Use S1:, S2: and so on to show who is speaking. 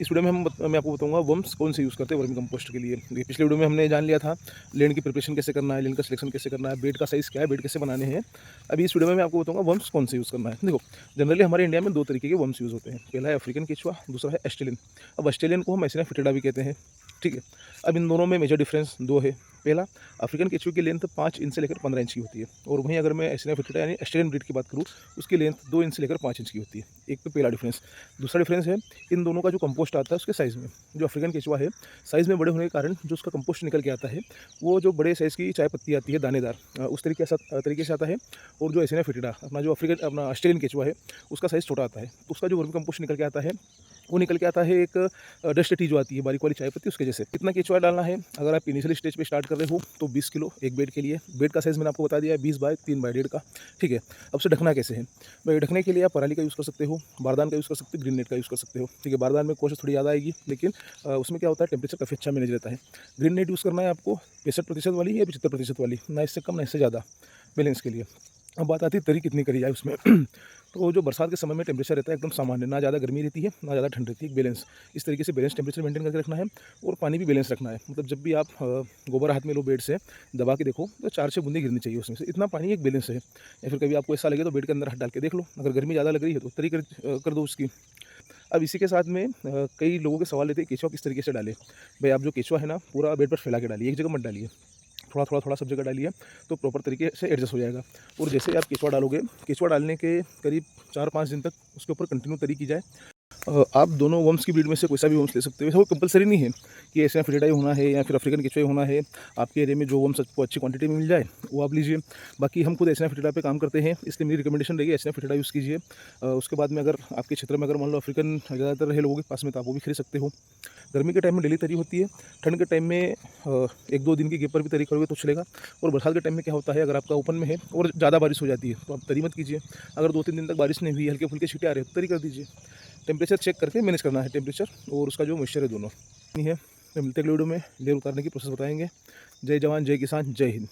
S1: इस वीडियो में मैं आपको बताऊंगा वर्म्स कौन से यूज़ करते हैं वर्मी कंपोस्ट के लिए। देखिए पिछले वीडियो में हमने जान लिया था लैंड की प्रिपरेशन कैसे करना है, लैंड का सिलेक्शन कैसे करना है, बेड का साइज़ क्या है, बेड कैसे बनाने हैं। अभी इस वीडियो में मैं आपको बताऊंगा वर्म्स कौन से यूज़ करना है। देखो जनरली हमारे इंडिया में दो तरीके के वर्म्स यूज़ होते हैं। पहला है अफ्रीकन केचुआ, दूसरा है ऑस्ट्रेलियन। अब ऑस्ट्रेलियन को हम एसिना फिटिडा भी कहते हैं, ठीक है। अब इन दोनों में मेजर डिफरेंस दो है। पहला, अफ्रीकन केचुए की लेंथ 5 इंच से लेकर 15 इंच की होती है, और वहीं अगर मैं एसिना फिटिडा यानी ऑस्ट्रेलियन ब्रीड की बात करूँ, उसकी लेंथ 2 इंच से लेकर 5 इंच की होती है। एक तो पहला डिफरेंस। दूसरा डिफरेंस है इन दोनों का जो कंपोस्ट आता है उसके साइज़ में। जो अफ्रीकन केचुआ है, साइज़ में बड़े होने के कारण जो उसका कंपोस्ट निकल के आता है, वो जो बड़े साइज़ की चाय पत्ती आती है दानेदार, उस तरीके से आता है। और जो एसिना फिटिडा अपना जो अपना ऑस्ट्रेलियन केचुआ है, उसका साइज़ छोटा आता है। तो उसका जो वर्मी कंपोस्ट निकल के आता है, वो निकल के आता है एक डस्ट टी जो आती है बारीक वाली चाय पत्ती, उसके जैसे। कितना केचुआ डालना है, अगर आप इनिशियल स्टेज पे स्टार्ट कर रहे हो तो 20 किलो एक बेड के लिए। बेड का साइज़ मैंने आपको बता दिया है 20 बाय 3 बाय 1.5 का, ठीक है। अब उसे ढकना कैसे है, भाई ढकने के लिए आप पराली का यूज़ कर सकते हो, बारदान का यूज़ कर सकते हो, ग्रीन नेट का यूज़ कर सकते हो, ठीक है। बारदान में कॉस्ट थोड़ी ज़्यादा आएगी, लेकिन उसमें क्या होता है टेम्परेचर काफ़ी अच्छा मैनेज रहता है। ग्रीन नेट यूज़ करना है आपको 65% वाली या 75% वाली, ना इससे कम ना इससे ज़्यादा, बैलेंस के लिए। अब बात आती है तरी कितनी करी जाए उसमें तो जो बरसात के समय में टेम्परेचर रहता है एकदम सामान्य, ना ज़्यादा गर्मी रहती है ना ज़्यादा ठंड रहती है, एक बैलेंस। इस तरीके से बैलेंस टेम्परेचर मेंटेन करके रखना है, और पानी भी बैलेंस रखना है। मतलब जब भी आप गोबर हाथ में लो बेड से दबा के देखो तो 4-6 बूंदी गिरनी चाहिए उसमें से, इतना पानी एक बैलेंस है। या फिर कभी आपको ऐसा लगे तो बेड के अंदर हाथ डाल के देख लो, अगर गर्मी ज़्यादा लग रही है तो तरी कर दो उसकी। अब इसी के साथ में कई लोगों के सवाल रहते हैं केचुआ किस तरीके से डालें। भाई आप जो केचुआ है ना पूरा बेड पर फैला के डालिए, एक जगह मत डालिए, थोड़ा-थोड़ा सब जगह डालिए, तो प्रॉपर तरीके से एडजस्ट हो जाएगा। और जैसे ही आप केचुआ डालोगे, केचुआ डालने के करीब 4-5 दिन तक उसके ऊपर कंटिन्यू तरी की जाए। आप दोनों वर्म्स की ब्रीड में से कोई सा भी वर्म्स ले सकते हो, ऐसा कोई कंपल्सरी नहीं है कि एशियन फिटिडा ही होना है या फिर अफ्रीकन केचुआ ही होना है। आपके एरिया में जो वर्म्स आपको अच्छी क्वांटिटी में मिल जाए वो आप लीजिए। बाकी हम खुद एशियन फिटिडा पे काम करते हैं, इसलिए मेरी रिकमेंडेशन रहेगी एशियन फिटिडा यूज़ कीजिए। उसके बाद में अगर आपके क्षेत्र में अगर मान लो अफ्रीकन ज़्यादातर है लोगों के पास में, तो आप वो भी खरीद सकते हो। गर्मी के टाइम में डेली तरी होती है, ठंड के टाइम में 1-2 दिन के गैप पर भी तरी करोगे तो चलेगा। और बरसात के टाइम में क्या होता है, अगर आपका ओपन में है और ज़्यादा बारिश हो जाती है तो आप तरी मत कीजिए। अगर 2-3 दिन तक बारिश नहीं हुई, हल्के-फुल्के छींटे आ रहे हैं तो तरी कर दीजिए। टेम्परेचर चेक करके मैनेज करना है, टेम्परेचर और उसका जो मॉइस्चर है दोनों। नहीं है, तो मिलते हैं अगले वीडियो में लेयर उतारने की प्रोसेस बताएँगे। जय जवान, जय किसान, जय हिंद।